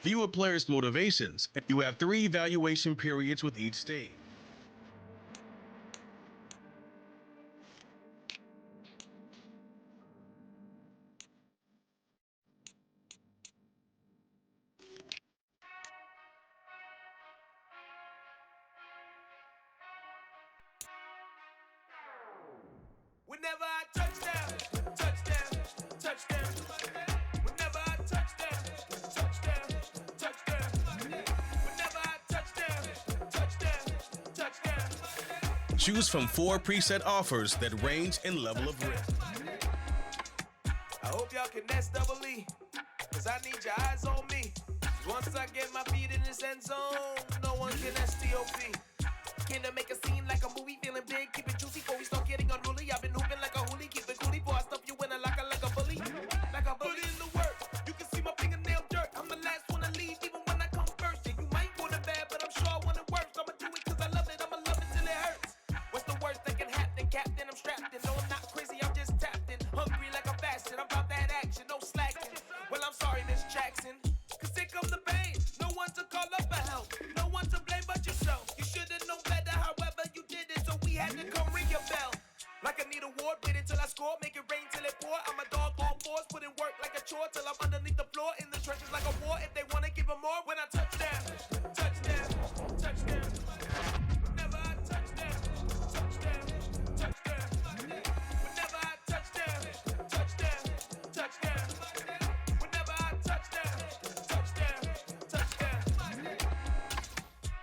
View a player's motivations, and you have 3 evaluation periods with each stage. Whenever I touchdown, touchdown, touchdown. Whenever I touchdown, touchdown, touchdown. Whenever I touchdown, touchdown, touchdown. Choose from 4 preset offers that range in level of risk. I hope y'all can nest double E, cause I need your eyes on me. Once I get my feet in this end zone, no one can STOP. Came to make a scene like a movie, feeling big, keep it juicy before we start getting unruly. I've been hooping like a hoolie, keep it coolie before I stuff you in a locker like a bully. Like a bully. Put in the work, you can see my fingernail dirt. I'm the last one to leave, even when I come first. Yeah, you might want it bad, but I'm sure I want it worse. I'ma do it cause I love it, I'ma love it till it hurts. What's the worst that can happen, Captain? I'm strapped in, no I'm not crazy, I'm just tapped in. Hungry like I'm fasting, I'm about that action, no slacking. Well, I'm sorry, Miss Jackson, cause here come the pain. No one to call up for help, no one to blame but yourself. You should've known better, however you did it, so we had to come ring your bell. Like I need a ward, wait until I score, make it rain till it pour. I'm a dog on fours, put in work like a chore till I'm underneath the floor, in the trenches like a war. If they wanna give them more, when I touch down, touchdown, touchdown. Whenever I touchdown, touchdown, touchdown. Whenever I touchdown, touchdown, touchdown. Whenever I touchdown, touchdown, touchdown.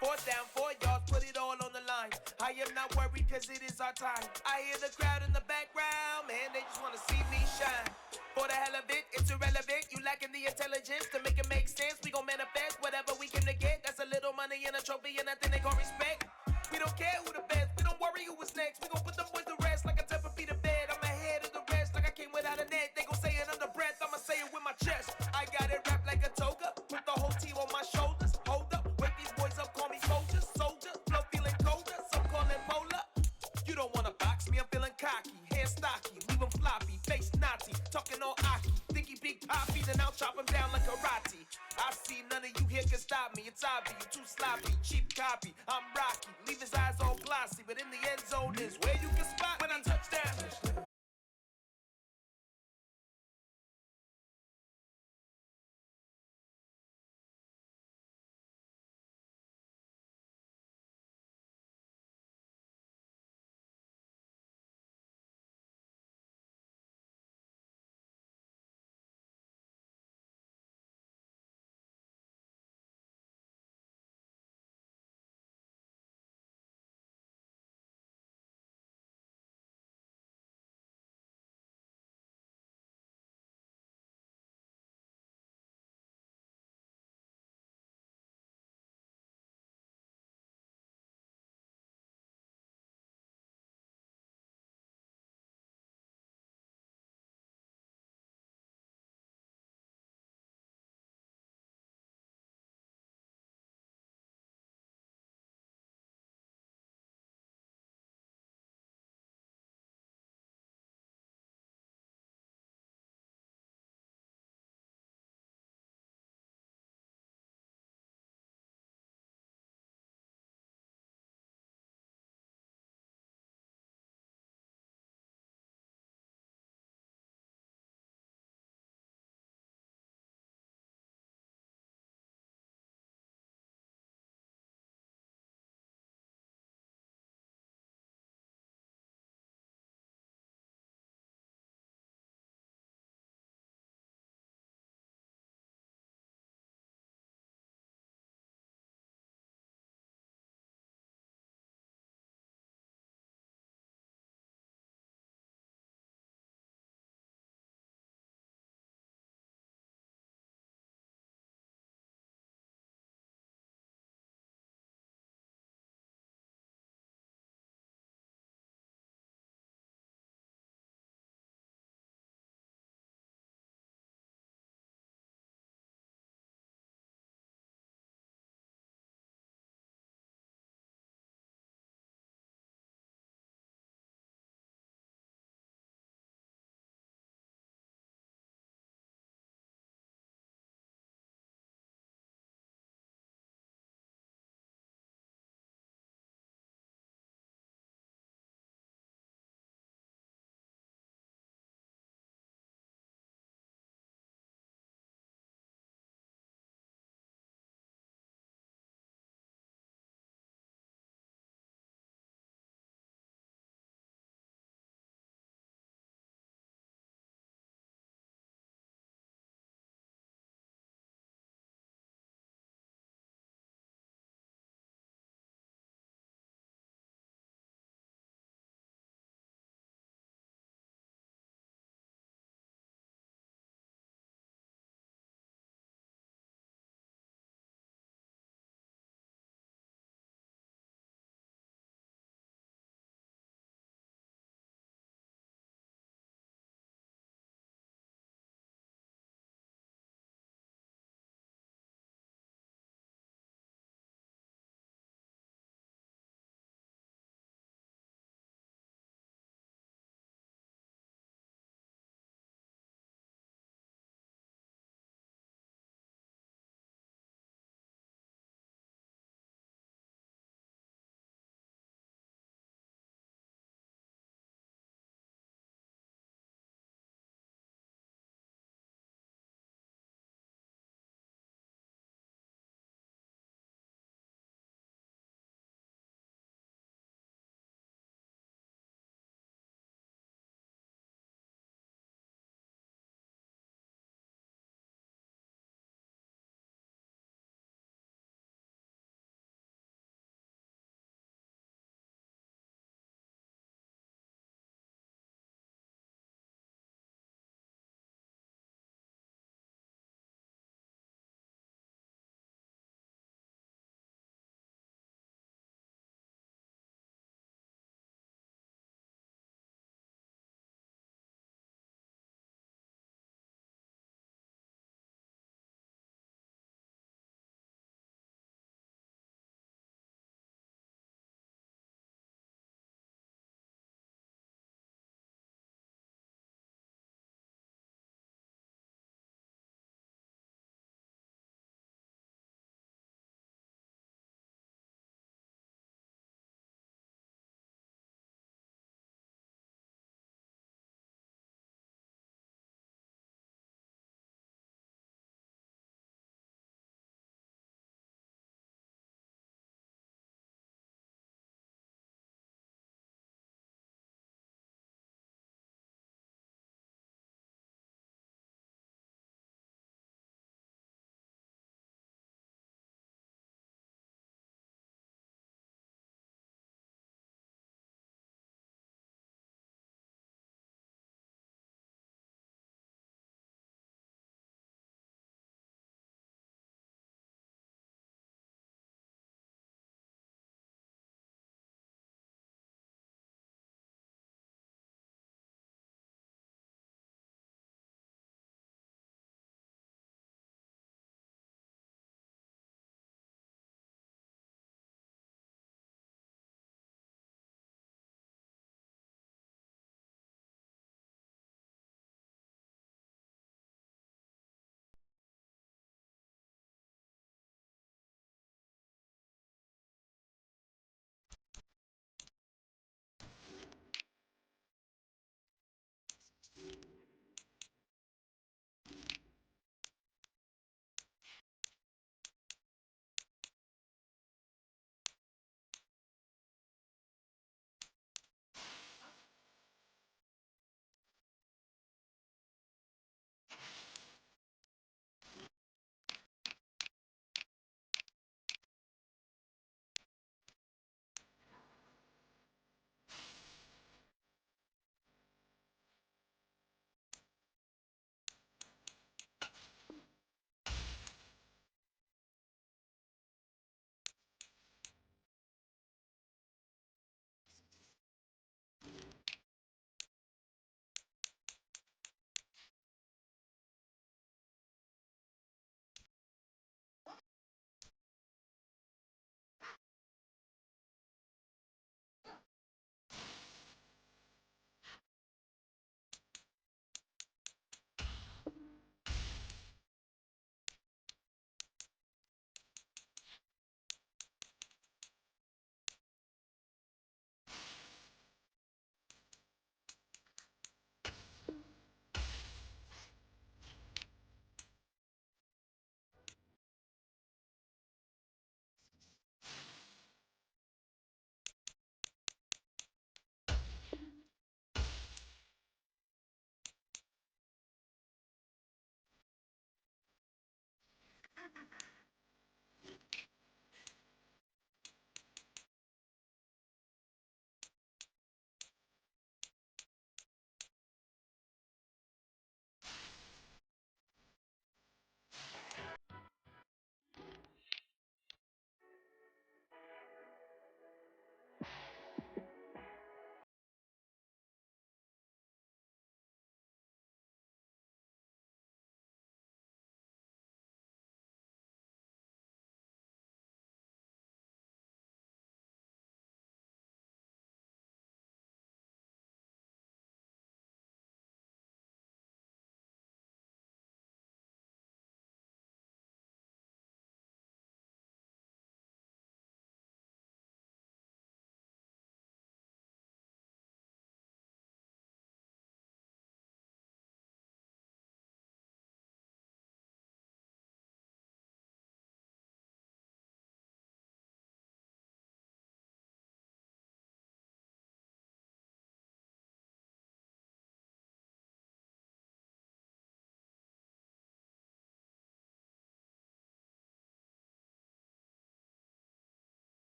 4th down, 4 yards, put it all on the line. I am not worried cause it is our time. I hear the crowd in the background, man, they just wanna see me shine. For the hell of it, it's irrelevant. You lacking the intelligence to make it make sense. We gon' manifest whatever we came to get. That's a little money and a trophy and nothing they gon' respect. We don't care who the best, we don't worry who was next. We gon' put them boys to rest like a temper feet of bed. I'm ahead of the rest like I came without a net. They gon' say it under breath, I'ma say it with my chest. I got it wrapped like a toga, put the whole team on my shoulders. Hold up, wake these boys up, call me soldiers. Soldier, flow feeling colder, some call it polar. You don't wanna box me, I'm feeling cocky. Hair stocky, leave him floppy, face naughty. Talking all aki, think he big poppy, then I'll chop him down like karate. I see none of you here can stop me. It's obvious, you too sloppy, cheap copy. I'm Rocky, leave his eyes all glossy, but in the end zone is where you can spot when I touchdown.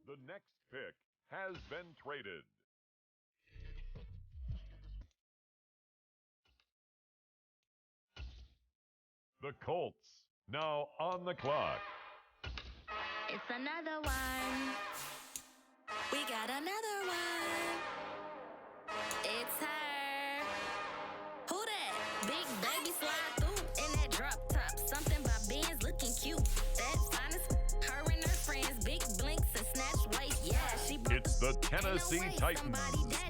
The next pick has been traded. The Colts, now on the clock. It's another one. We got another one. It's her. Who that? Big baby slide through in that drop top. Something by Benz looking cute. That's honest. Her and her friends, big blinks and snatch waist. Yeah, she broke. It's the Tennessee Titans,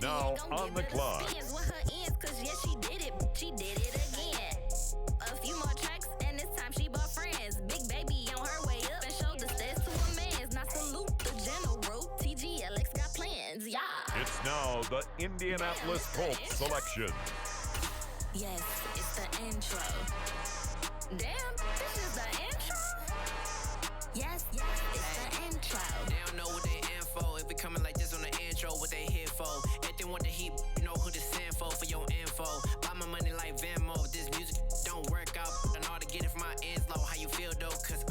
now on the clock. With her ends, cause yeah, she did it. She did it again. A few more tracks, and this time she bought friends. Big baby on her way up and showed the stats to a man's. Now salute the general. TGLX got plans, yeah. It's now the Indianapolis Colts selection. Yes, it's the intro. Damn, this is the intro? Yes, it's the intro. They don't know what they in for. If it coming like this on the intro, what they here for? If they want the heat, you know who to send for your info. Buy my money like Venmo. If this music don't work out, I know how to get it from my ends low. How you feel though? Cause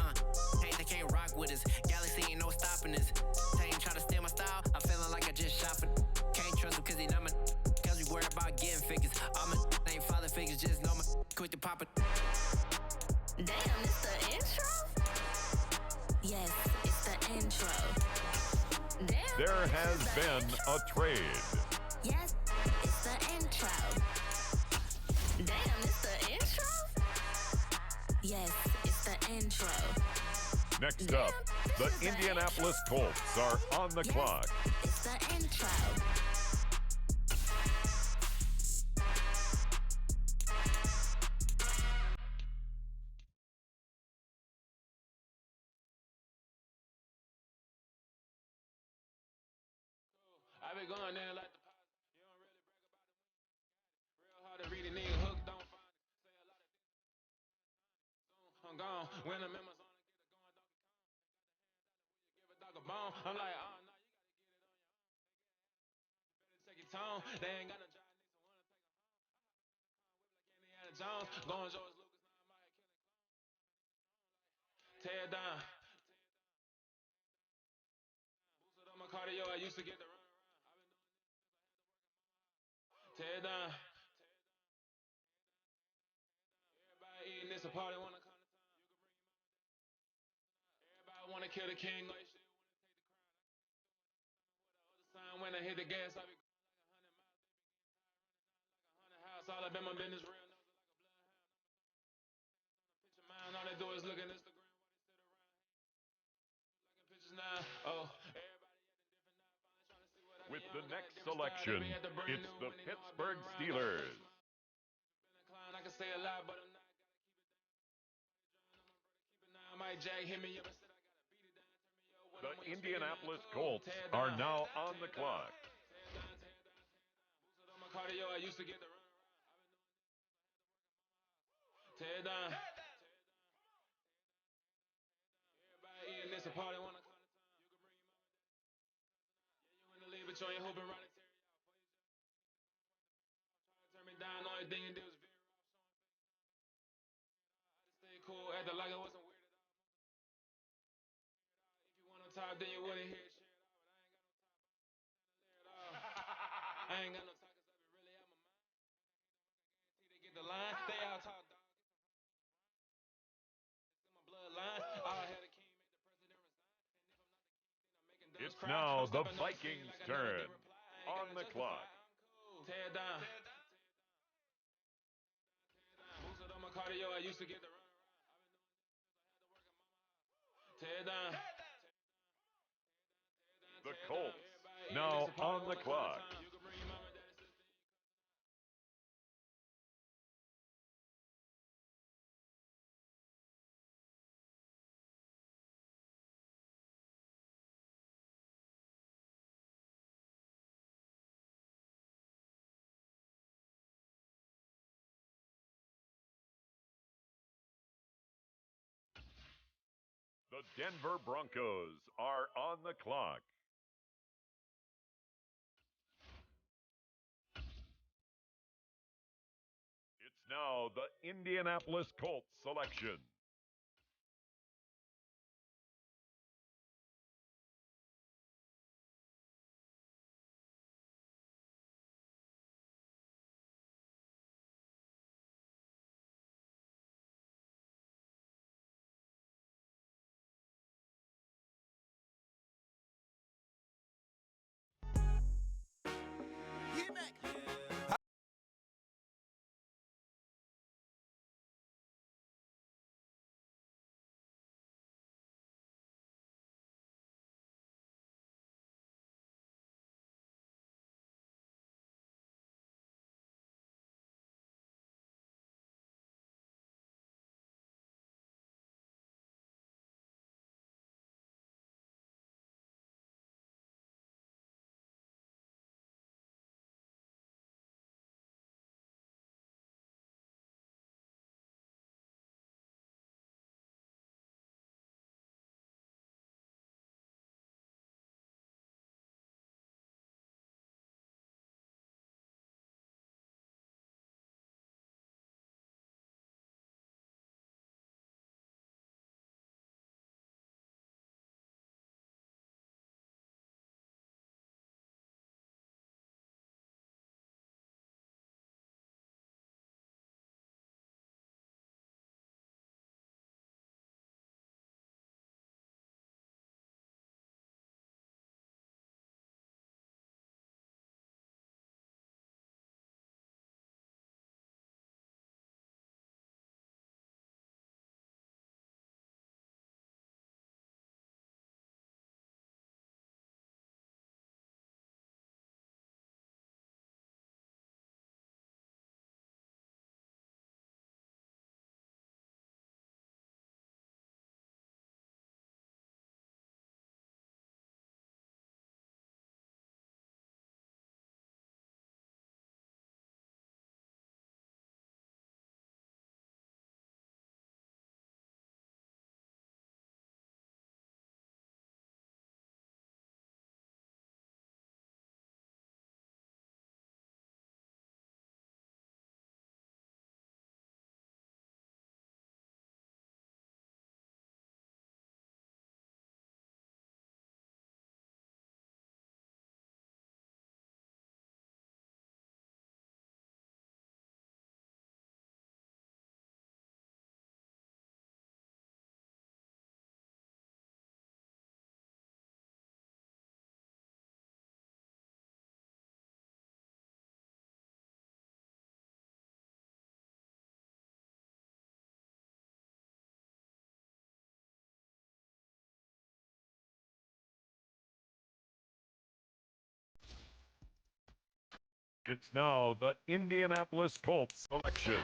hey, they can't rock with us. Galaxy ain't no stopping us. They ain't try to steal my style. I'm feeling like I just shopping. Can't trust them cause they not my. Cause we worried about getting figures. All my ain't father figures, just know my quick to pop it. Damn, it's the intro? Yes, it's the intro. Damn, There has been a trade. yes, it's the intro. Damn, it's the intro? Yes, it's the intro. Next up, the Indianapolis Colts are on the clock. It's the intro. I be going there like the positive. You don't really brag about it. Real hard to read a nigga hook, don't find it. Say a lot of things. I'm gone. When the members on it, get it going, Donkey Kong. Give a dog a bone. I'm like, oh no, you gotta get it on your own. Better take your tone. They ain't got no job, niggas wanna take them home. Whip like Indiana Jones. Going George Lucas, now I might kill a clone. Tear it down. Boosted on my cardio, I used to get the run around. I've been doing this since I had to work at Mama House. Tear it down. Everybody eating this, a party wanna come to town. You can bring your mama that. Everybody wanna kill the king, like shit wanna take the crown. I can still with the other sign when I hit the gas, I be going like 100 miles. They be getting tired running down like 100 house. All up in my business, real nose like a bloodhound. Picture mine, all they do is look at Instagram while they sit around. Liking pictures now. Oh, everybody acting different now. Finally trying to see what I With be the on. Got next a different style. selection, They be at the brand it's new the when they know I've been Pittsburgh around. Steelers. Been inclined, I can say a lot, but I'm not. Gotta keep it down. Keep it now. Mike Jack hit me up and said I gotta beat it down. Turn me up when The I'm with Indianapolis cool. Colts Tear it are down. now on the clock. Boosted on my cardio, I used to get the run around. Tear it down. Everybody eating this, a party wanna come to town. You can bring your mama that. Yeah, you in the league, but you ain't hooping right and tear you out. Try to turn me down, only thing you did was veer off. I just stay cool, acting like it wasn't weird at all. If you want on top, then you wouldn't hear shit at all. But I ain't got no top, I ain't got no top, cause I be really out my mind. Guarantee they get the line. They all talk dog. It's in my bloodline. All had a king, make the president resign. And if I'm not the king, then I'm making them It's cry. now I'm the stepping on the scene Vikings' like I never turn. did reply. I ain't On gotta the justify, clock. I'm cool. Tear it down. Boosted on my cardio, I used to get the run around. I've been doing this since I had to work at Mama House. Tear it down. The Colts now on the clock. You can bring your mama, daddy, sister, The Denver Broncos are on the clock. It's now the Indianapolis Colts selection. It's now the Indianapolis Colts selection.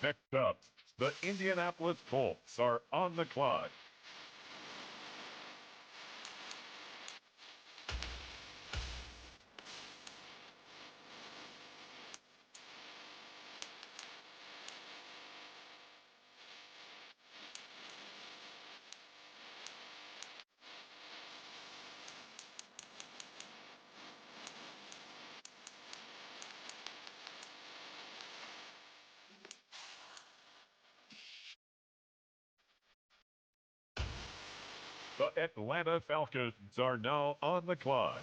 Next up, the Indianapolis Colts are on the clock. The Atlanta Falcons are now on the clock.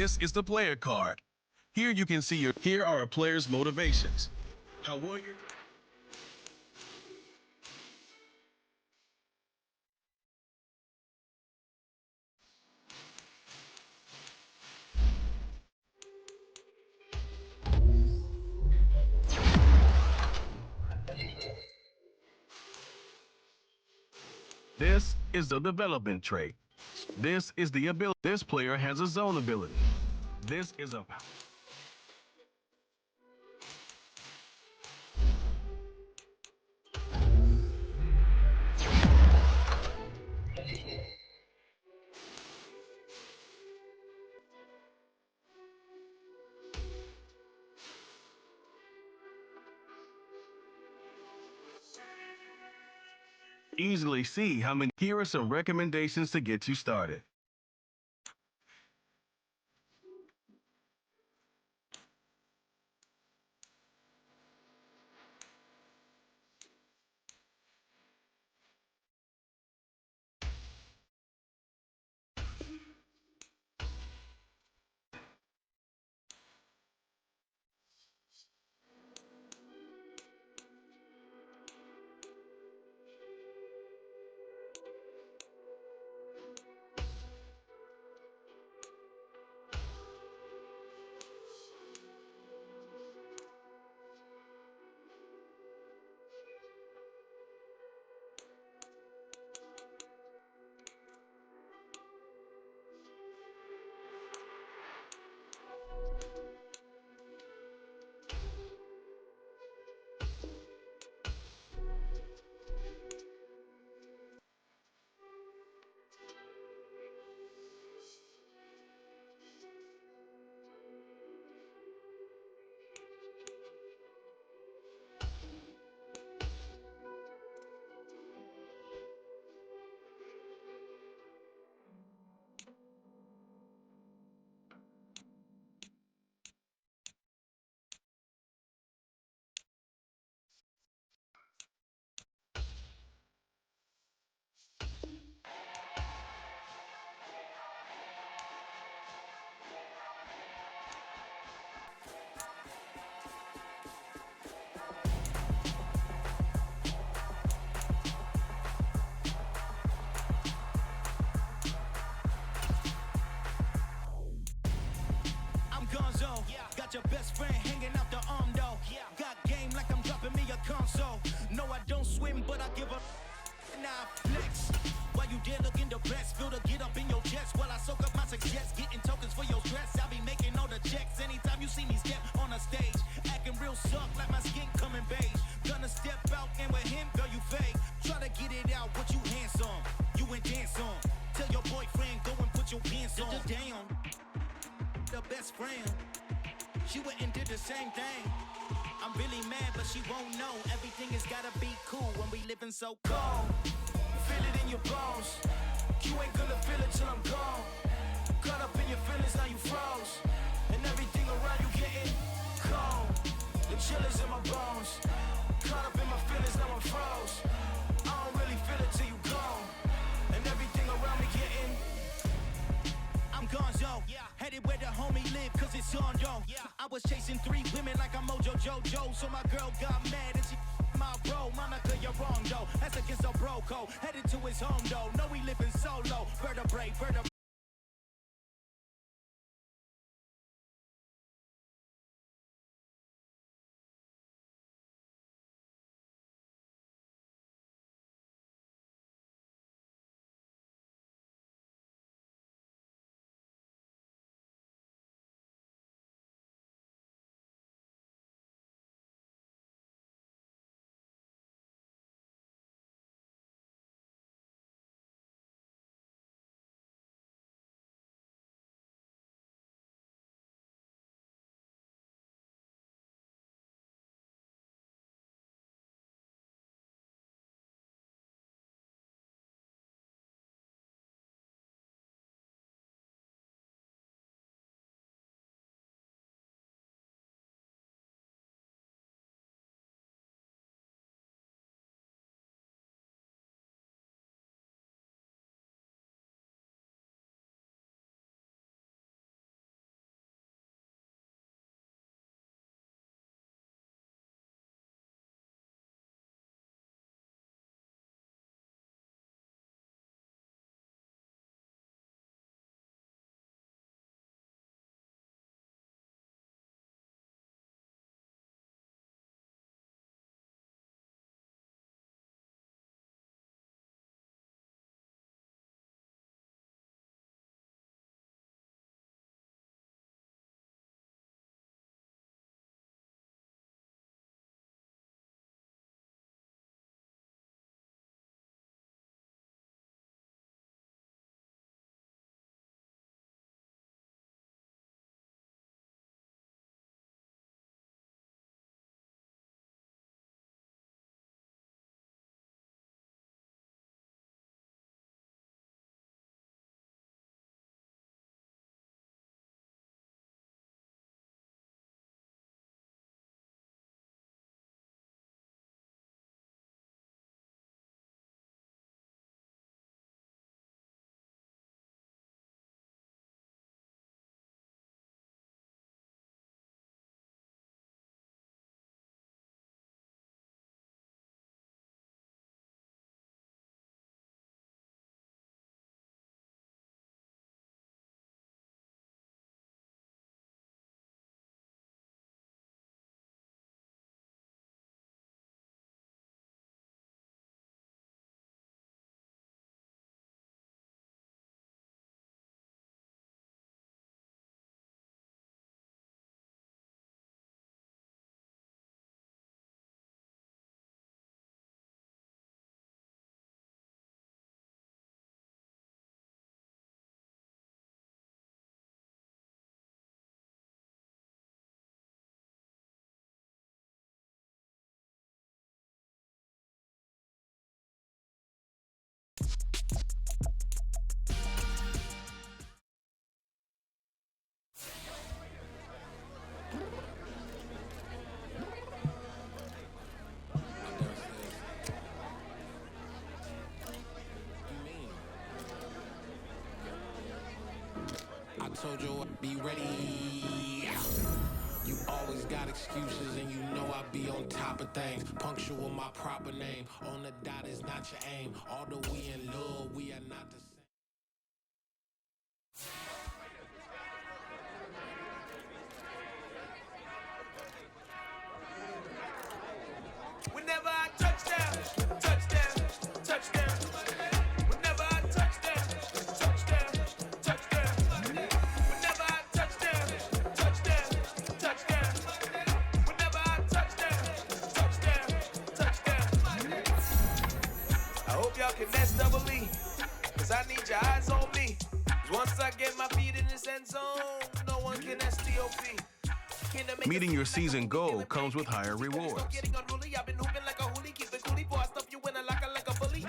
This is the player card. Here you can see here are a player's motivations. How will you? This is the development trait. This is the ability. This player has a zone ability. This is a easily see how many. Here are some recommendations to get you started. Gonzo, got your best friend hanging out the arm though. Got game like I'm dropping me a console. No, I don't swim, but I give a nah flex. While you there looking the best, feel the get up in your chest while I soak up my success, getting tokens for your stress. I be making all the checks anytime you see me step on a stage, acting real soft like my skin coming beige. Gonna step out and with him, girl, you fake. Try to get it out, what you handsome, you and dance on. Tell your boyfriend go and put your pants on. Down. The best friend, she went and did the same thing. I'm really mad, but she won't know. Everything has gotta be cool when we living so cold. Feel it in your bones. You ain't gonna feel it till I'm gone. Caught up in your feelings, now you froze. And everything around you getting cold. The chill is in my bones. Caught up in my feelings, now I'm froze. I don't really feel it till you gone. And everything around me getting I'm gonzo, headed where the homie live, cause it's on, yo. I was chasing 3 women like I'm Mojo Jojo, so my girl got mad and she my bro. Monica, you're wrong, though. That's against a bro code. Headed to his home, though. No, we living solo. Vertebrae. told you I'd be ready. You always got excuses and you know I be on top of things. Punctual my proper name. On the dot is not your aim. Although we in love, we are not the same. Whenever I touchdown, touchdown, touchdown. Whenever I touchdown, touchdown, touchdown. Whenever I touchdown, touchdown, touchdown. Whenever I touchdown, touchdown, touchdown. I hope y'all can nest double E, cause I need your eyes on me. 'Cause once I get my feet in this end zone, no one can STOP. Meeting your season goal comes with higher rewards. Getting unruly, I've been hooping like a hoolie, keep it coolie, boy, I stuff you in a locker like a bully.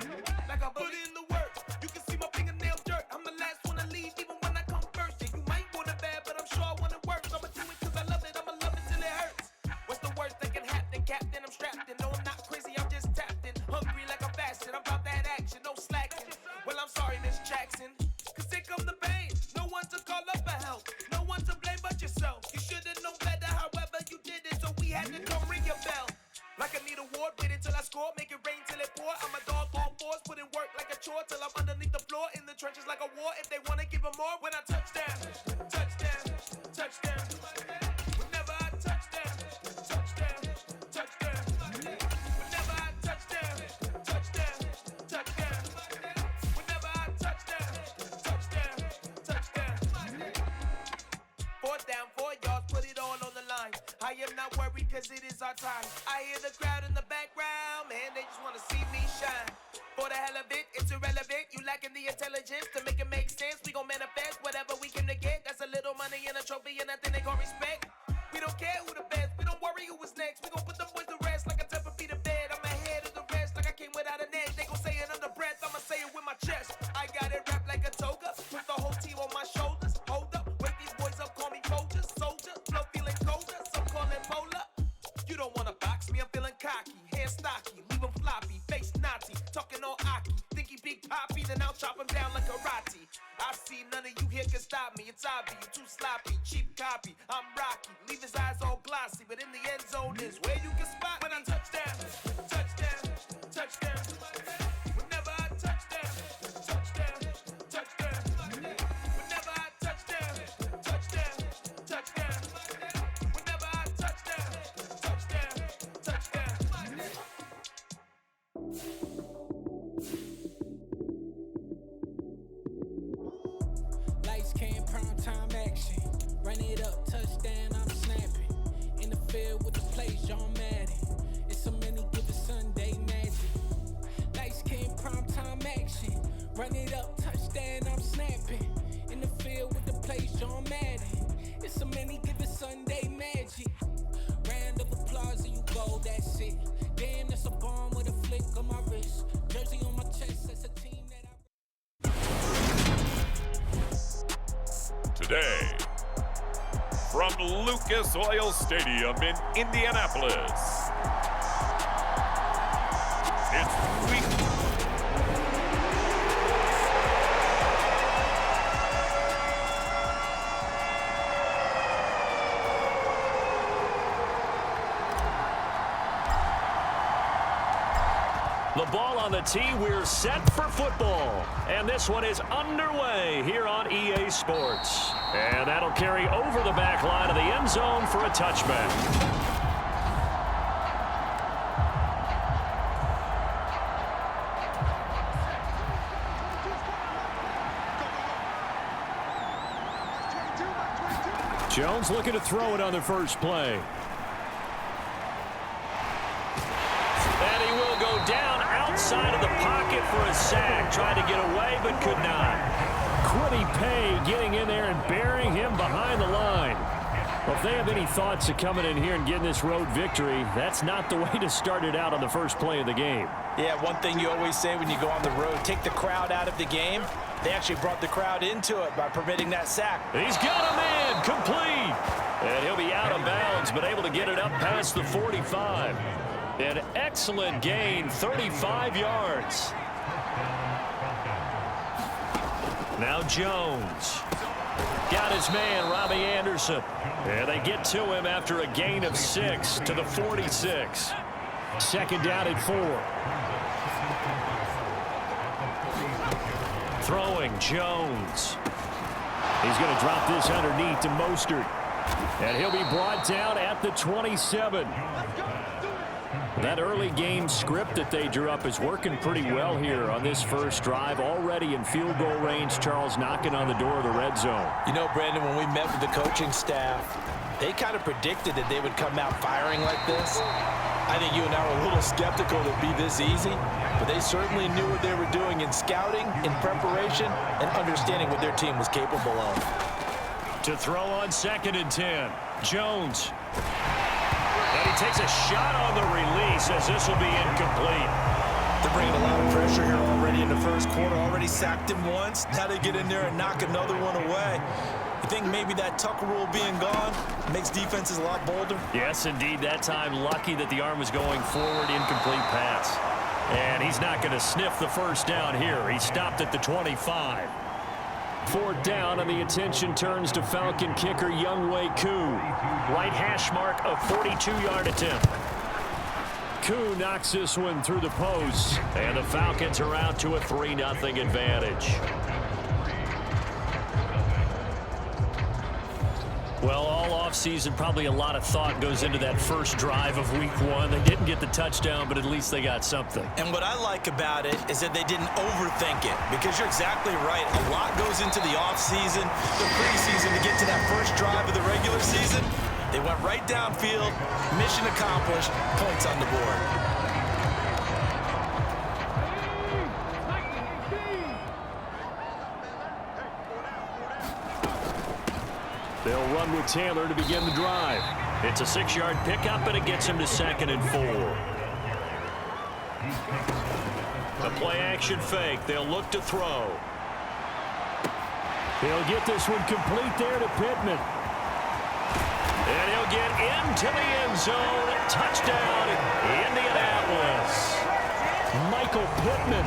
Like a bully. Put in the work, you can see my fingernail dirt. I'm the last one to leave, even when I come first. Yeah, you might want it bad, but I'm sure I want it worse. I'ma do it cause I love it, I'ma love it till it hurts. What's the worst that can happen, Captain? I'm strapped in, no, I'm not crazy, I'm just tapped in. Hungry like I'm fasting, I'm about that action, no slacking. Well, I'm sorry, Miss Jackson, cause here come the pain. No one to call up for help, no one to blame but yourself. You should've known better, however you did it, so we had to come ring your bell. Like I need a ward, wait until I score, make it rain till it pour. I'm a dog on fours, put in work like a chore till I'm underneath the floor, in the trenches like a war. If they wanna give them more, when I touchdown, touchdown, touchdown. Whenever I touchdown, touchdown, touchdown. Whenever I touchdown, touchdown, touchdown. Whenever I touchdown, touchdown, touchdown. 4th down, 4 yards, put it all on the line. I am not worried cause it is our time. I hear the crowd in the background, man, they just wanna see me shine. For the hell of it, it's irrelevant. You lacking the intelligence to make it make sense. We gon' manifest whatever we came to get. That's a little money and a trophy and nothing they call respect. We don't care who the best, we don't worry who was next. We gon' put them boys to rest like a temper feet of bed. I'm ahead of the rest like I came without a net. They gon' say it under breath, I'ma say it with my chest. I got it wrapped like a toga, put the whole team on my shoulders. Hold up, wake these boys up, call me soldier, soldier. Flow feeling colder, some call it polar. You don't wanna box me, I'm feeling cocky. Hair stocky, leave him floppy, face naughty. Talking all aki, think he big poppy, then I'll chop him down like karate. I see none of you here can stop me, it's obvious, you too sloppy, cheap copy. I'm Rocky, leave his eyes all glossy, but in the end zone is where you can spot when I touchdown, touchdown, touchdown. Whenever I touchdown, touchdown, touchdown. Whenever I touchdown, touchdown, touchdown. Whenever I touchdown, touchdown, touchdown. Lights came, prime time action. Run it up, touchdown, I'm snapping. In the field with the plays, John Madden. It's so many given Sunday magic. Lights came, prime time action. Run it up, touchdown, I'm snapping. In the field with the plays, John Madden. It's so many given Sunday magic. Round of applause and you go, that's it. Damn, that's a bomb with a flick on my wrist. Jersey on my chest, that's a team that I... Today, from Lucas Oil Stadium in Indianapolis, it's week. The ball on the tee, we're set for football. And this one is underway here on EA Sports. And that'll carry over the back line of the end zone for a touchback. Jones looking to throw it on the first play. And he will go down outside of the pocket for a sack. Tried to get away, but could not. Quiddy Pay getting in there and burying him behind the line. Well, if they have any thoughts of coming in here and getting this road victory, that's not the way to start it out on the first play of the game. Yeah, one thing you always say when you go on the road, take the crowd out of the game. They actually brought the crowd into it by permitting that sack. He's got a man complete. And he'll be out of bounds, but able to get it up past the 45. An excellent gain, 35 yards. Now Jones. Got his man, Robbie Anderson. And they get to him after a gain of 6 to the 46. Second down and 4. Throwing, Jones. He's going to drop this underneath to Mostert. And he'll be brought down at the 27. That early game script that they drew up is working pretty well here on this first drive. Already in field goal range, Charles knocking on the door of the red zone. You know, Brandon, when we met with the coaching staff, they kind of predicted that they would come out firing like this. I think you and I were a little skeptical that it'd be this easy, but they certainly knew what they were doing in scouting, in preparation, and understanding what their team was capable of. To throw on second and 10, Jones. And he takes a shot on the release as this will be incomplete. They're bringing a lot of pressure here already in the first quarter. Already sacked him once. Now they get in there and knock another one away. You think maybe that Tucker rule being gone makes defenses a lot bolder? Yes, indeed. That time, lucky that the arm was going forward. Incomplete pass. And he's not going to sniff the first down here. He stopped at the 25. Fourth down, and the attention turns to Falcon kicker Younghoe Koo. Right hash mark, a 42-yard attempt. Koo knocks this one through the post, and the Falcons are out to a 3-0 advantage. Well, all offseason, probably a lot of thought goes into that first drive of week 1. They didn't get the touchdown, but at least they got something. And what I like about it is that they didn't overthink it, because you're exactly right. A lot goes into the offseason, the preseason to get to that first drive of the regular season. They went right downfield, mission accomplished, points on the board. They'll run with Taylor to begin the drive. It's a 6-yard pickup, and it gets him to second and 4. A play-action fake. They'll look to throw. He'll get this one complete there to Pittman. And he'll get into the end zone. Touchdown, Indianapolis. Michael Pittman,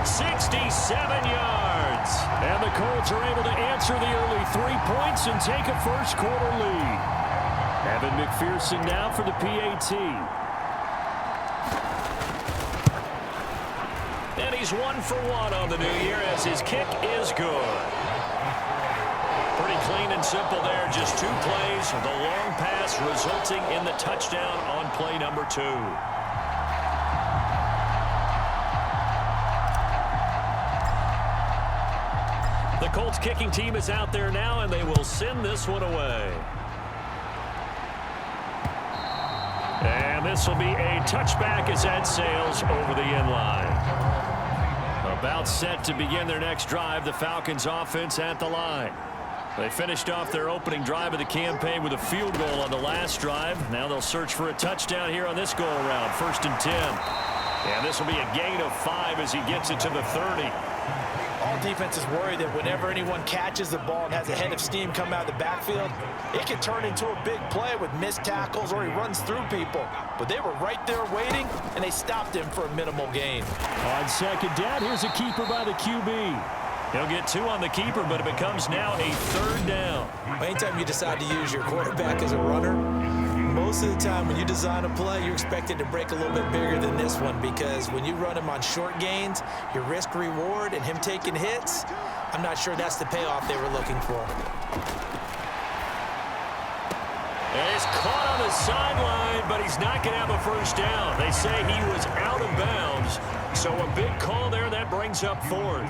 67 yards. And the Colts are able to answer the early 3 points and take a first-quarter lead. Evan McPherson now for the PAT. And he's 1 for 1 on the new year as his kick is good. Pretty clean and simple there. Just 2 plays. The long pass resulting in the touchdown on play number 2. The Colts kicking team is out there now, and they will send this one away. And this will be a touchback as that sails over the end line. About set to begin their next drive, the Falcons offense at the line. They finished off their opening drive of the campaign with a field goal on the last drive. Now they'll search for a touchdown here on this go-around, 1st and 10. And this will be a gain of 5 as he gets it to the 30. All defenses worry that whenever anyone catches the ball and has a head of steam come out of the backfield, it can turn into a big play with missed tackles or he runs through people. But they were right there waiting, and they stopped him for a minimal gain. On second down, here's a keeper by the QB. He'll get 2 on the keeper, but it becomes now a 3rd down. Anytime you decide to use your quarterback as a runner, most of the time when you design a play, you're expected to break a little bit bigger than this one, because when you run him on short gains, your risk-reward and him taking hits, I'm not sure that's the payoff they were looking for. And he's caught on the sideline, but he's not going to have a first down. They say he was out of bounds, so a big call there that brings up 4th.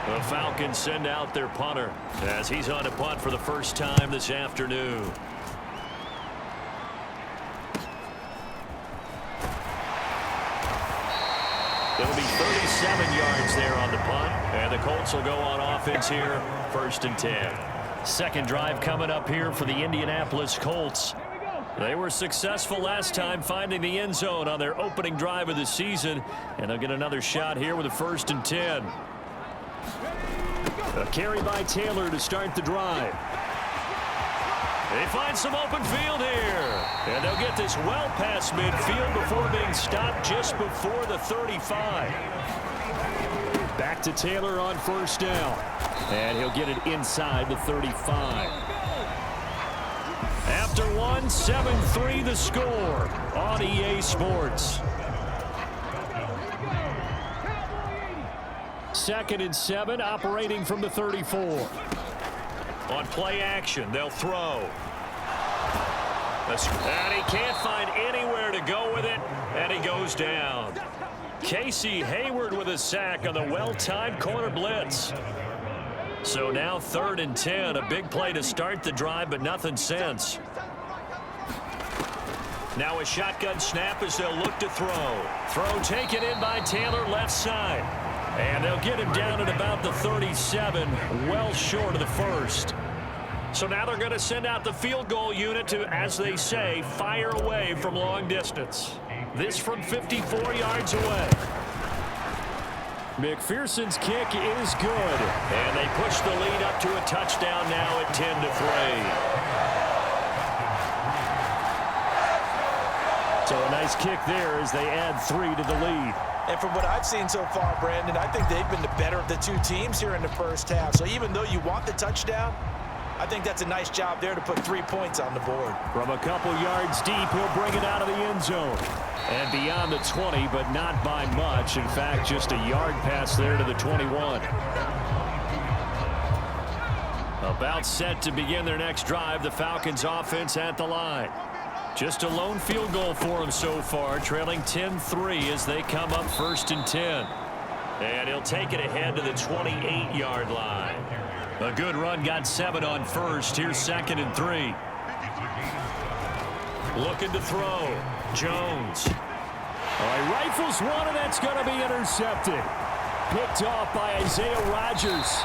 The Falcons send out their punter as he's on a punt for the first time this afternoon. It'll be 37 yards there on the punt, and the Colts will go on offense here, 1st and 10. Second drive coming up here for the Indianapolis Colts. They were successful last time finding the end zone on their opening drive of the season, and they'll get another shot here with a 1st and 10. A carry by Taylor to start the drive. They find some open field here. And they'll get this well past midfield before being stopped just before the 35. Back to Taylor on first down. And he'll get it inside the 35. After one, 7-3 the score on EA Sports. 2nd and 7, operating from the 34. On play action, they'll throw. And he can't find anywhere to go with it, and he goes down. Casey Hayward with a sack on the well-timed corner blitz. So now 3rd and 10, a big play to start the drive, but nothing since. Now a shotgun snap as they'll look to throw. Throw taken in by Taylor, left side. And they'll get him down at about the 37, well short of the first. So now they're going to send out the field goal unit to, as they say, fire away from long distance. This from 54 yards away. McPherson's kick is good. And they push the lead up to a touchdown now at 10-3. So a nice kick there as they add 3 to the lead. And from what I've seen so far, Brandon, I think they've been the better of the two teams here in the first half. So even though you want the touchdown, I think that's a nice job there to put 3 points on the board. From a couple yards deep, he'll bring it out of the end zone. And beyond the 20, but not by much. In fact, just a yard pass there to the 21. About set to begin their next drive, the Falcons offense at the line. Just a lone field goal for them so far, trailing 10-3 as they come up 1st and 10. And he'll take it ahead to the 28-yard line. A good run, got 7 on first. Here's 2nd and 3. Looking to throw. Jones. All right, rifles one, and that's going to be intercepted. Picked off by Isaiah Rodgers.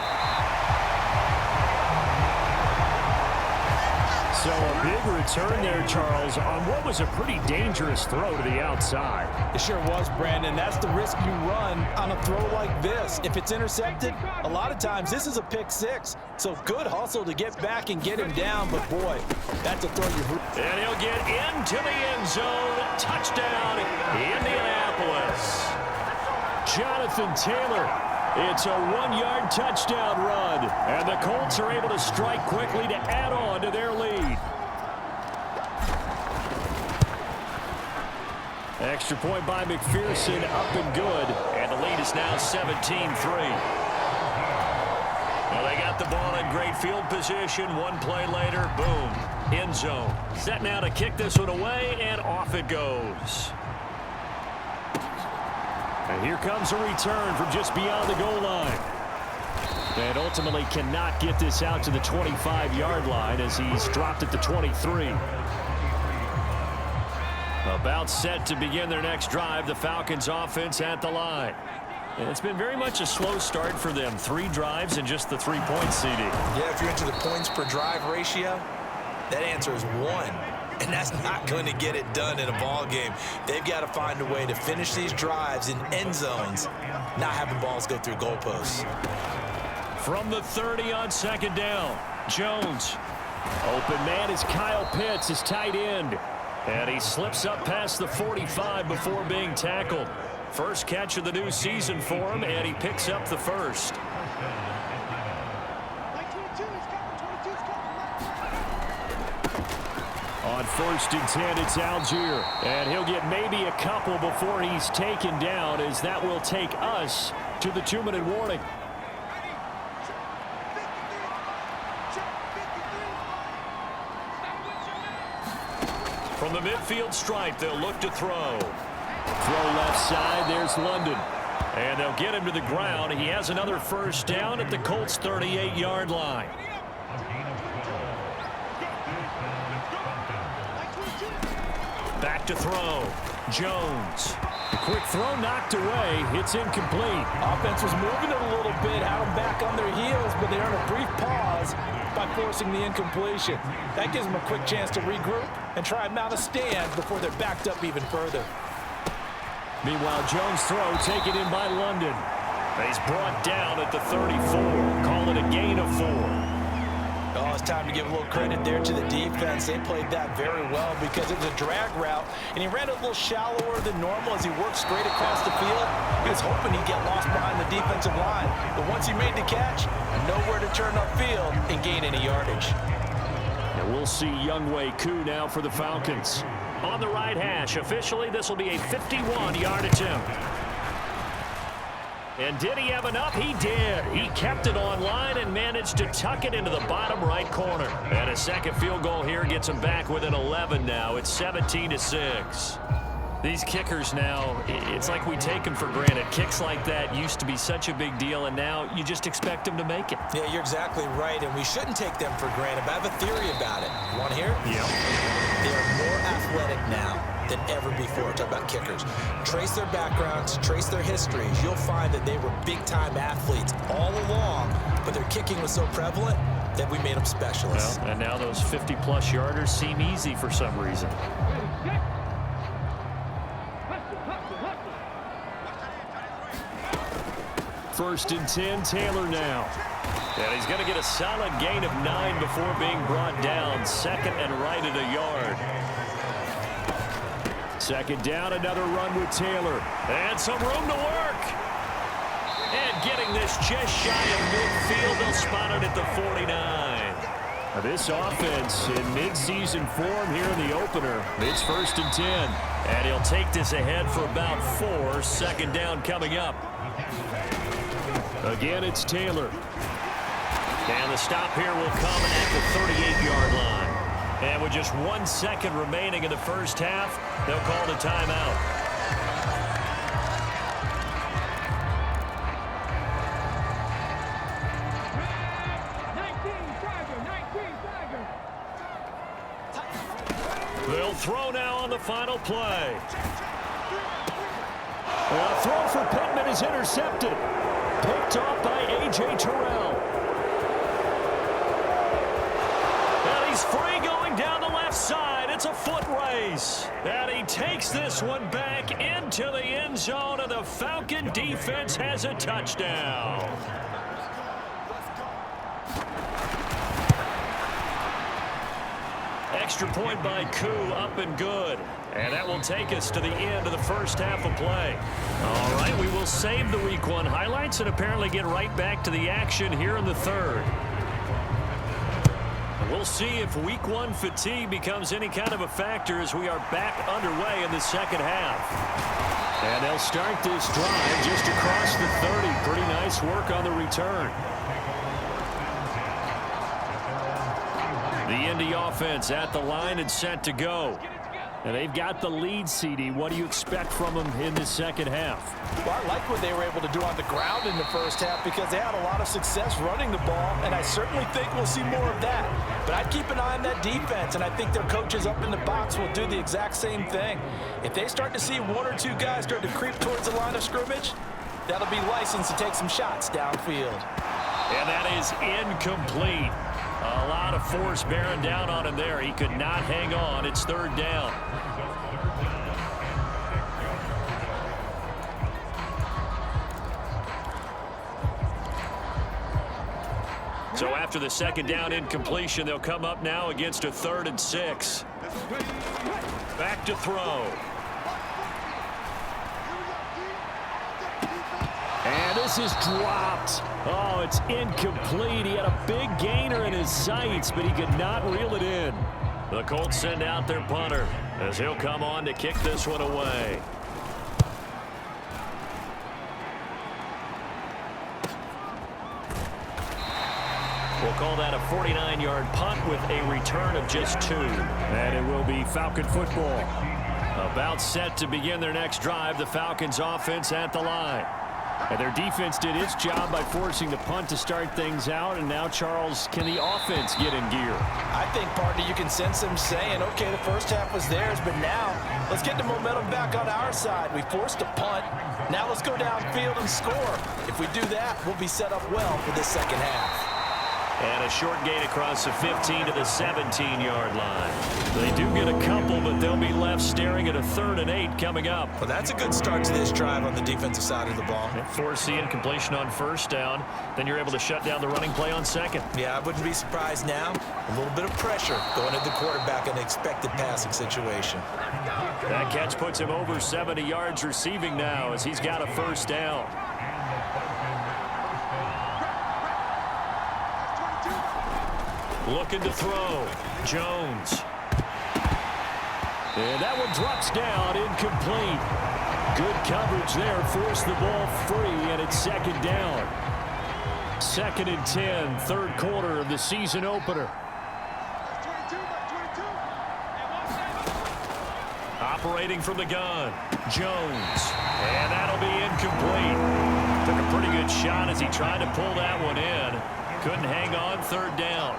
So a big return there, Charles, on what was a pretty dangerous throw to the outside. It sure was, Brandon. That's the risk you run on a throw like this. If it's intercepted, a lot of times this is a pick 6. So good hustle to get back and get him down. But, boy, that's a throw you... And he'll get into the end zone. Touchdown, Indianapolis. Jonathan Taylor. It's a 1-yard touchdown run, and the Colts are able to strike quickly to add on to their lead. Extra point by McPherson, up and good, and the lead is now 17-3. Well, they got the ball in great field position. One play later, boom, end zone. Set now to kick this one away, and off it goes. And here comes a return from just beyond the goal line. And ultimately cannot get this out to the 25-yard line as he's dropped at the 23. About set to begin their next drive, the Falcons offense at the line. And it's been very much a slow start for them. 3 drives and just the 3-point CD. Yeah, if you're into the points per drive ratio, that answer is 1. And that's not going to get it done in a ball game. They've got to find a way to finish these drives in end zones, not having balls go through goalposts. From the 30 on 2nd down, Jones. Open man is Kyle Pitts, his tight end. And he slips up past the 45 before being tackled. First catch of the new season for him, and he picks up the first. On 1st and 10, it's Algier. And he'll get maybe a couple before he's taken down, as that will take us to the 2-minute warning. From the midfield stripe, they'll look to throw. Throw left side, there's London. And they'll get him to the ground. He has another first down at the Colts' 38-yard line. Back to throw. Jones. The quick throw knocked away. It's incomplete. Offense was moving it a little bit, had them back on their heels, but they earned a brief pause by forcing the incompletion. That gives them a quick chance to regroup and try and mount a stand before they're backed up even further. Meanwhile, Jones' throw taken in by London. He's brought down at the 34. Call it a gain of 4. Oh, it's time to give a little credit there to the defense. They played that very well because it was a drag route, and he ran a little shallower than normal as he worked straight across the field. He was hoping he'd get lost behind the defensive line, but once he made the catch, nowhere to turn upfield and gain any yardage. And we'll see Younghoe Koo now for the Falcons. On the right hash, officially this will be a 51-yard attempt. And did he have enough? He did. He kept it on line and managed to tuck it into the bottom right corner. And a second field goal here gets him back within 11 now. It's 17-6. These kickers now, it's like we take them for granted. Kicks like that used to be such a big deal, and now you just expect them to make it. Yeah, you're exactly right, and we shouldn't take them for granted, but I have a theory about it. You want to hear it? Yep. They're more athletic now than ever before. Talk about kickers. Trace their backgrounds, trace their histories. You'll find that they were big-time athletes all along, but their kicking was so prevalent that we made them specialists. Well, and now those 50-plus yarders seem easy for some reason. First and 10, Taylor now. And he's going to get a solid gain of 9 before being brought down. Second and right at a yard. Second down, another run with Taylor. And some room to work. And getting this just shy of midfield. They'll spot it at the 49. Now this offense in midseason form here in the opener. It's first and 10. And he'll take this ahead for about 4. Second down coming up. Again, it's Taylor. And the stop here will come at the 38-yard line. And with just 1 second remaining in the first half, they'll call the timeout. They'll throw now on the final play. A throw for Pittman is intercepted. Picked off by A.J. Terrell. And he's free going down the left side. It's a foot race. And he takes this one back into the end zone, and the Falcon defense has a touchdown. Extra point by Koo, up and good. And that will take us to the end of the first half of play. All right, we will save the Week 1 highlights and apparently get right back to the action here in the third. We'll see if Week 1 fatigue becomes any kind of a factor as we are back underway in the second half. And they'll start this drive just across the 30. Pretty nice work on the return. The Indy offense at the line and set to go. And they've got the lead, CD. What do you expect from them in the second half? Well, I like what they were able to do on the ground in the first half because they had a lot of success running the ball, and I certainly think we'll see more of that. But I'd keep an eye on that defense, and I think their coaches up in the box will do the exact same thing. If they start to see 1 or 2 guys start to creep towards the line of scrimmage, that'll be licensed to take some shots downfield. And that is incomplete. A lot of force bearing down on him there. He could not hang on. It's third down. So after the second down incompletion, they'll come up now against a 3rd and 6. Back to throw. And this is dropped. Oh, it's incomplete. He had a big gainer in his sights, but he could not reel it in. The Colts send out their punter as he'll come on to kick this one away. We'll call that a 49-yard punt with a return of just 2. And it will be Falcon football. About set to begin their next drive, the Falcons offense at the line. And their defense did its job by forcing the punt to start things out. And now, Charles, can the offense get in gear? I think, partner, you can sense them saying, okay, the first half was theirs, but now let's get the momentum back on our side. We forced a punt. Now let's go downfield and score. If we do that, we'll be set up well for this second half. And a short gain across the 15 to the 17-yard line. They do get a couple, but they'll be left staring at a 3rd and 8 coming up. Well, that's a good start to this drive on the defensive side of the ball. Force the incompletion on 1st down. Then you're able to shut down the running play on 2nd. Yeah, I wouldn't be surprised now. A little bit of pressure going at the quarterback in an expected passing situation. That catch puts him over 70 yards receiving now as he's got a 1st down. Looking to throw. Jones. And that one drops down, incomplete. Good coverage there, forced the ball free, and it's 2nd down. 2nd and 10, 3rd quarter of the season opener. Operating from the gun, Jones. And that'll be incomplete. Took a pretty good shot as he tried to pull that one in. Couldn't hang on, 3rd down.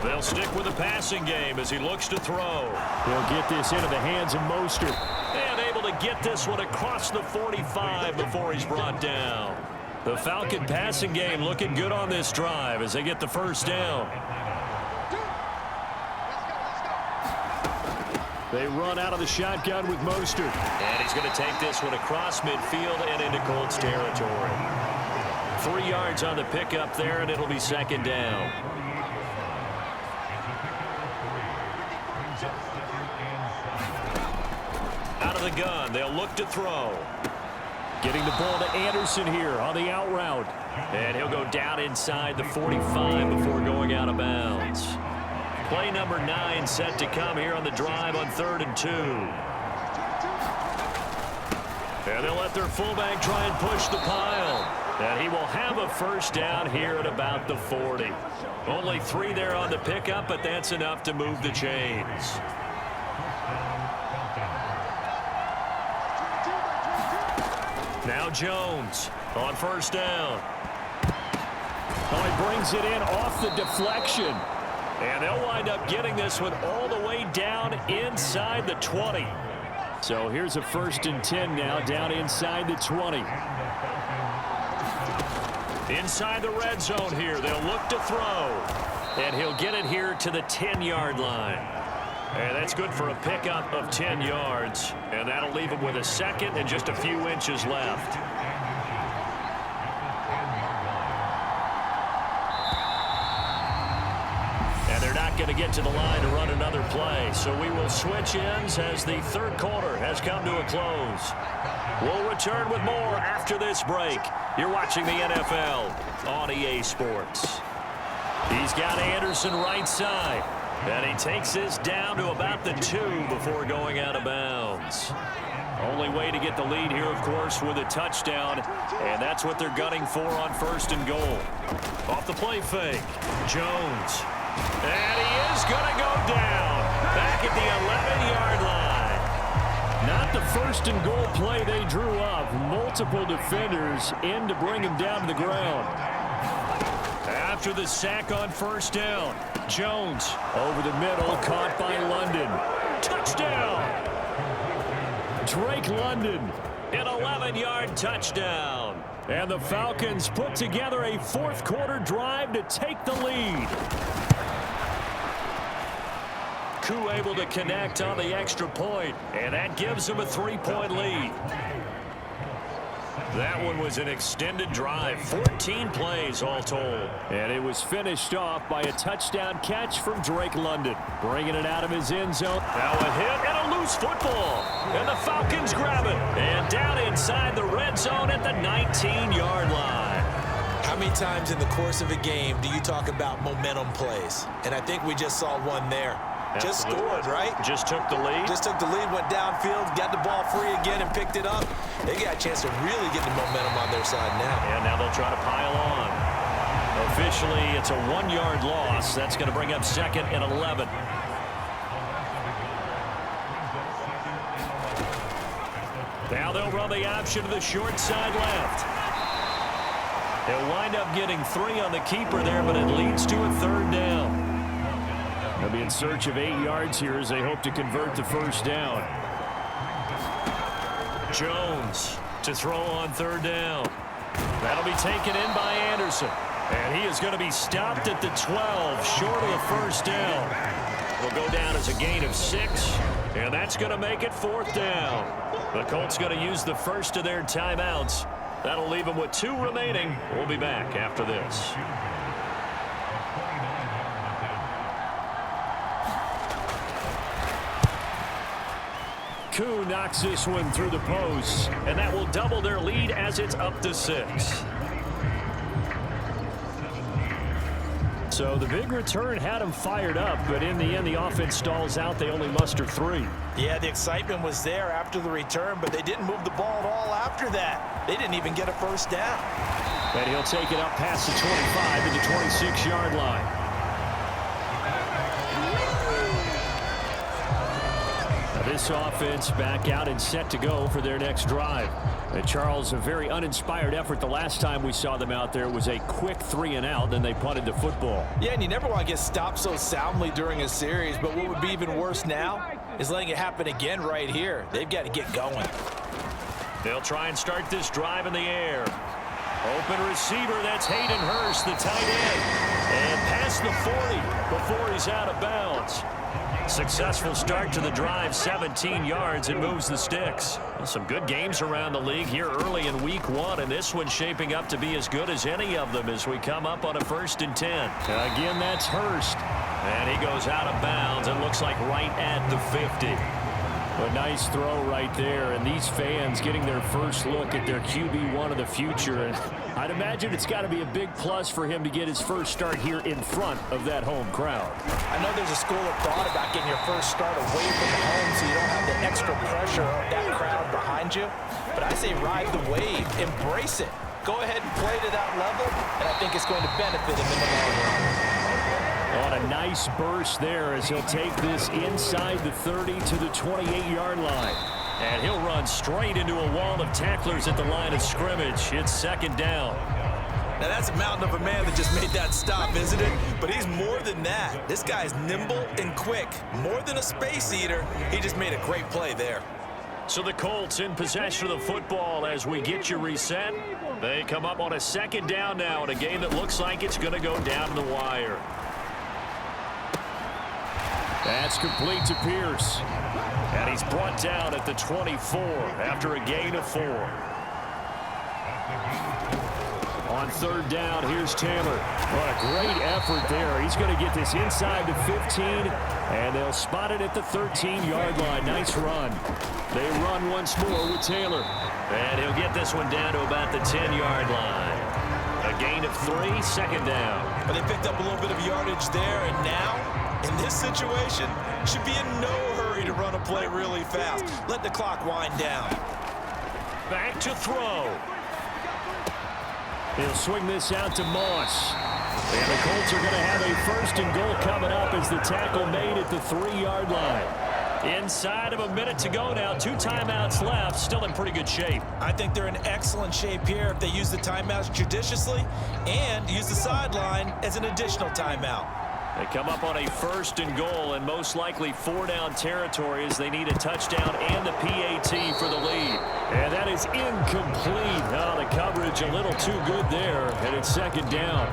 They'll stick with the passing game as he looks to throw. He'll get this into the hands of Mostert. And able to get this one across the 45 before he's brought down. The Falcon passing game looking good on this drive as they get the 1st down. They run out of the shotgun with Mostert. And he's going to take this one across midfield and into Colts territory. 3 yards on the pickup there, and it'll be 2nd down. Out of the gun, they'll look to throw. Getting the ball to Anderson here on the out route. And he'll go down inside the 45 before going out of bounds. Play number 9 set to come here on the drive on 3rd and 2. And they'll let their fullback try and push the pile. And he will have a 1st down here at about the 40. Only 3 there on the pickup, but that's enough to move the chains. Now Jones on 1st down. Oh, he brings it in off the deflection. And they'll wind up getting this one all the way down inside the 20. So here's a 1st and 10 now down inside the 20. Inside the red zone here. They'll look to throw. And he'll get it here to the 10-yard line. And that's good for a pickup of 10 yards. And that'll leave him with a 2nd and just a few inches left. And they're not going to get to the line to run another play. So we will switch ends as the 3rd quarter has come to a close. We'll return with more after this break. You're watching the NFL on EA Sports. He's got Anderson right side. And he takes this down to about the 2 before going out of bounds. Only way to get the lead here, of course, with a touchdown. And that's what they're gunning for on 1st and goal. Off the play fake. Jones. And he is going to go down. Back at the 11-yard line. Not the 1st and goal play they drew up. Multiple defenders in to bring him down to the ground. After the sack on 1st down, Jones over the middle, caught by London. Touchdown! Drake London, an 11-yard touchdown. And the Falcons put together a 4th quarter drive to take the lead. Koo able to connect on the extra point, and that gives them a 3-point lead. That one was an extended drive, 14 plays all told. And it was finished off by a touchdown catch from Drake London. Bringing it out of his end zone. Now a hit and a loose football. And the Falcons grab it. And down inside the red zone at the 19-yard line. How many times in the course of a game do you talk about momentum plays? And I think we just saw one there. Just scored, right? Just took the lead. Just took the lead, went downfield, got the ball free again and picked it up. They got a chance to really get the momentum on their side now. And now they'll try to pile on. Officially, it's a 1-yard loss. That's going to bring up 2nd and 11. Now they'll run the option to the short side left. They'll wind up getting 3 on the keeper there, but it leads to a 3rd down. They'll be in search of 8 yards here as they hope to convert the 1st down. Jones to throw on 3rd down. That'll be taken in by Anderson. And he is going to be stopped at the 12, short of the first down. Will go down as a gain of 6, and that's going to make it 4th down. The Colts going to use the first of their timeouts. That'll leave them with 2 remaining. We'll be back after this. Koo knocks this one through the post, and that will double their lead as it's up to 6. So the big return had them fired up, but in the end, the offense stalls out. They only muster 3. Yeah, the excitement was there after the return, but they didn't move the ball at all after that. They didn't even get a first down. And he'll take it up past the 25 to the 26-yard line. Now this offense back out and set to go for their next drive. And Charles, a very uninspired effort. The last time we saw them out there was a quick 3-and-out, then they punted the football. Yeah, and you never want to get stopped so soundly during a series, but what would be even worse now is letting it happen again right here. They've got to get going. They'll try and start this drive in the air. Open receiver, that's Hayden Hurst, the tight end. And past the 40 before he's out of bounds. Successful start to the drive, 17 yards, and moves the sticks. Well, some good games around the league here early in week 1, and this one's shaping up to be as good as any of them as we come up on a 1st and 10. Again, that's Hurst. And he goes out of bounds and looks like right at the 50. A nice throw right there, and these fans getting their first look at their QB1 of the future. And I'd imagine it's got to be a big plus for him to get his first start here in front of that home crowd. I know there's a school of thought about getting your first start away from the home so you don't have the extra pressure of that crowd behind you. But I say ride the wave, embrace it. Go ahead and play to that level, and I think it's going to benefit him in the long run. On a nice burst there as he'll take this inside the 30 to the 28-yard line. And he'll run straight into a wall of tacklers at the line of scrimmage. It's 2nd down. Now that's a mountain of a man that just made that stop, isn't it? But he's more than that. This guy's nimble and quick. More than a space eater. He just made a great play there. So the Colts in possession of the football as we get you reset. They come up on a 2nd down now in a game that looks like it's going to go down the wire. That's complete to Pierce. And he's brought down at the 24 after a gain of 4. On 3rd down, here's Taylor. What a great effort there. He's going to get this inside the 15, and they'll spot it at the 13-yard line. Nice run. They run once more with Taylor. And he'll get this one down to about the 10-yard line. A gain of 3, 2nd down. But they picked up a little bit of yardage there, and now, in this situation, should be in no hurry to run a play really fast. Let the clock wind down. Back to throw. He'll swing this out to Moss. And the Colts are going to have a 1st and goal coming up as the tackle made at the 3-yard line. Inside of a minute to go now. 2 timeouts left. Still in pretty good shape. I think they're in excellent shape here if they use the timeouts judiciously and use the sideline as an additional timeout. They come up on a 1st and goal and most likely 4-down territory as they need a touchdown and the PAT for the lead. And that is incomplete. Oh, the coverage a little too good there, and it's 2nd down.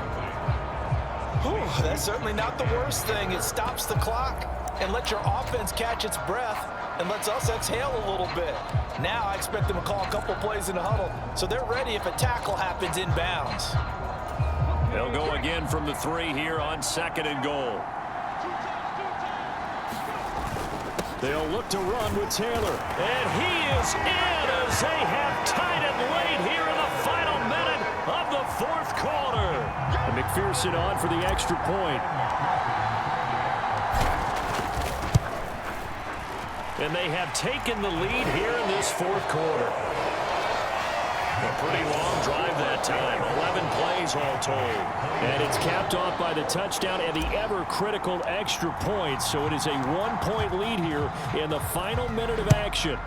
Whew, that's certainly not the worst thing. It stops the clock and lets your offense catch its breath and lets us exhale a little bit. Now I expect them to call a couple plays in the huddle so they're ready if a tackle happens inbounds. They'll go again from the 3 here on 2nd and goal. They'll look to run with Taylor. And he is in as they have tied it late here in the final minute of the 4th quarter. And McPherson on for the extra point. And they have taken the lead here in this 4th quarter. A pretty long drive that time. 11 plays all told. And it's capped off by the touchdown and the ever-critical extra point. So it is a 1-point lead here in the final minute of action.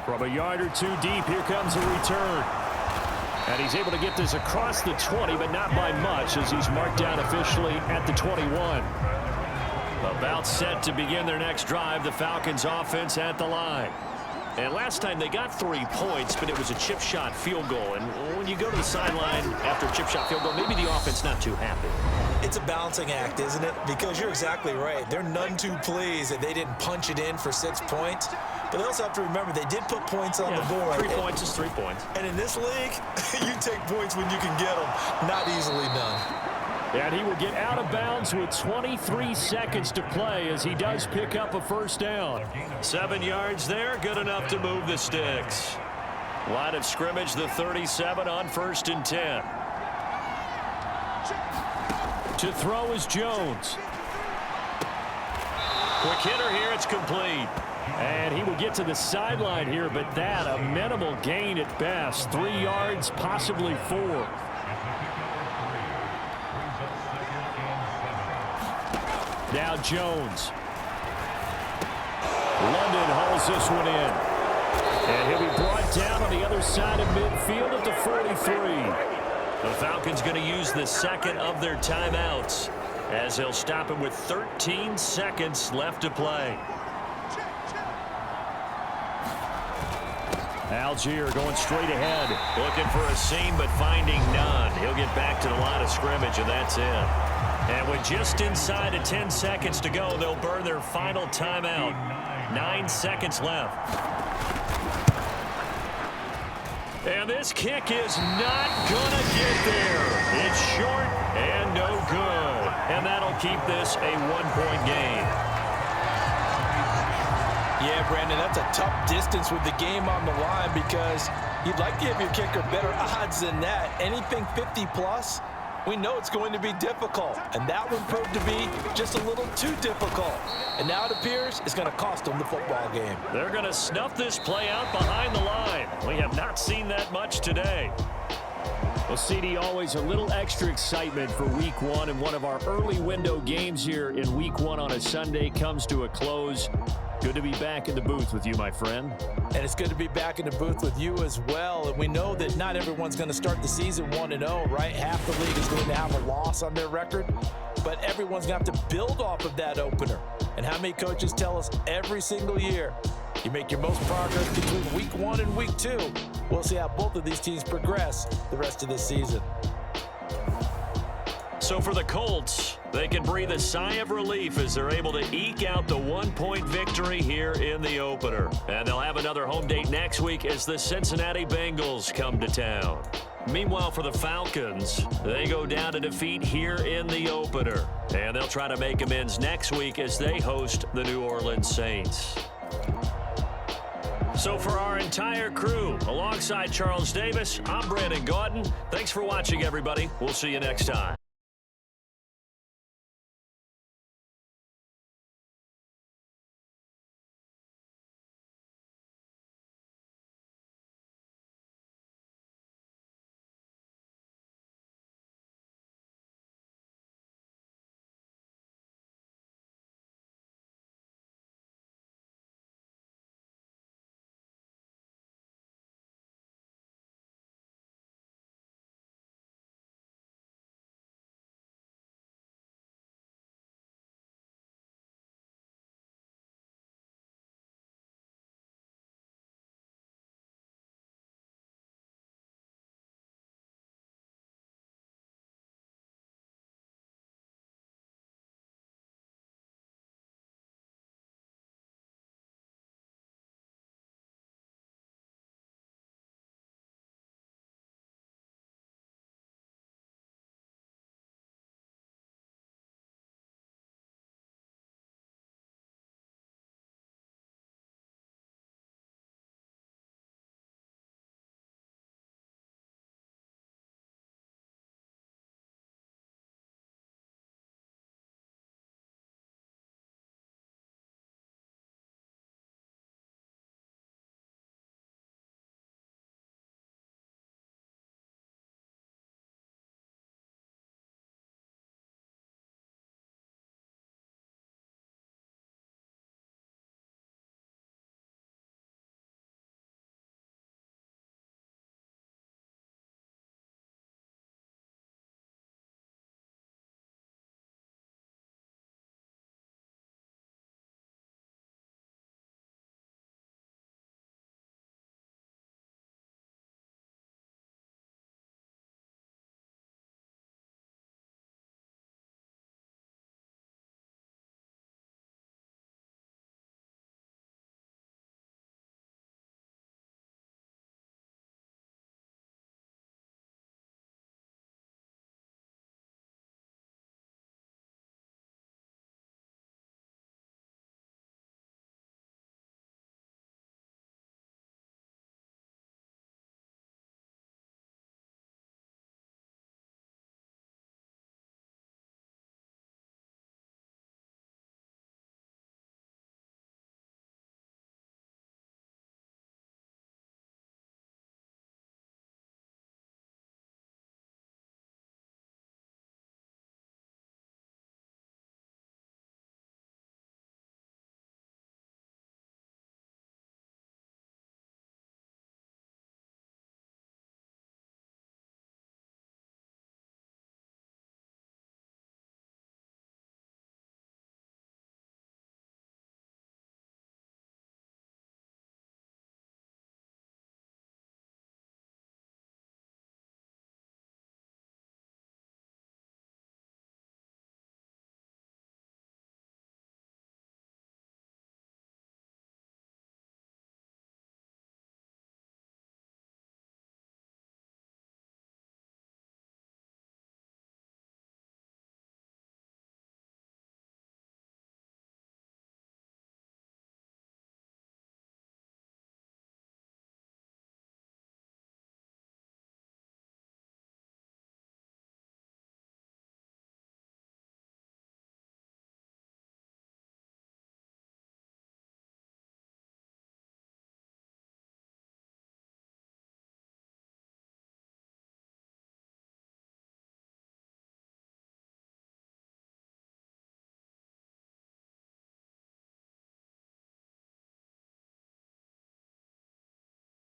From a yard or 2 deep, here comes a return. And he's able to get this across the 20, but not by much as he's marked down officially at the 21. About set to begin their next drive. The Falcons offense at the line. And last time they got 3 points, but it was a chip shot field goal. And when you go to the sideline after a chip shot field goal, maybe the offense not too happy. It's a balancing act, isn't it? Because you're exactly right. They're none too pleased that they didn't punch it in for 6 points. But they also have to remember they did put points on the board. 3 points is 3 points. And in this league, you take points when you can get them. Not easily done. And he will get out of bounds with 23 seconds to play as he does pick up a first down. 7 yards there, good enough to move the sticks. Line of scrimmage, the 37 on 1st and 10. To throw is Jones. Quick hitter here, it's complete. And he will get to the sideline here, but that a minimal gain at best. 3 yards, possibly 4. Now Jones. London hauls this one in. And he'll be brought down on the other side of midfield at the 43. The Falcons going to use the second of their timeouts as they'll stop him with 13 seconds left to play. Algier going straight ahead. Looking for a seam, but finding none. He'll get back to the line of scrimmage, and that's it. And with just inside of 10 seconds to go, they'll burn their final timeout. 9 seconds left. And this kick is not going to get there. It's short and no good. And that'll keep this a 1-point game. Yeah, Brandon, that's a tough distance with the game on the line because you'd like to give your kicker better odds than that. Anything 50-plus, we know it's going to be difficult. And that one proved to be just a little too difficult. And now it appears it's going to cost them the football game. They're going to snuff this play out behind the line. We have not seen that much today. Well, CD, always a little extra excitement for Week 1, and one of our early window games here in Week 1 on a Sunday comes to a close. Good to be back in the booth with you, my friend. And it's good to be back in the booth with you as well. And we know that not everyone's going to start the season 1-0, right? Half the league is going to have a loss on their record. But everyone's going to have to build off of that opener. And how many coaches tell us every single year, you make your most progress between Week 1 and Week 2. We'll see how both of these teams progress the rest of this season. So for the Colts, they can breathe a sigh of relief as they're able to eke out the 1-point victory here in the opener. And they'll have another home date next week as the Cincinnati Bengals come to town. Meanwhile, for the Falcons, they go down to defeat here in the opener. And they'll try to make amends next week as they host the New Orleans Saints. So for our entire crew, alongside Charles Davis, I'm Brandon Gaudin. Thanks for watching, everybody. We'll see you next time.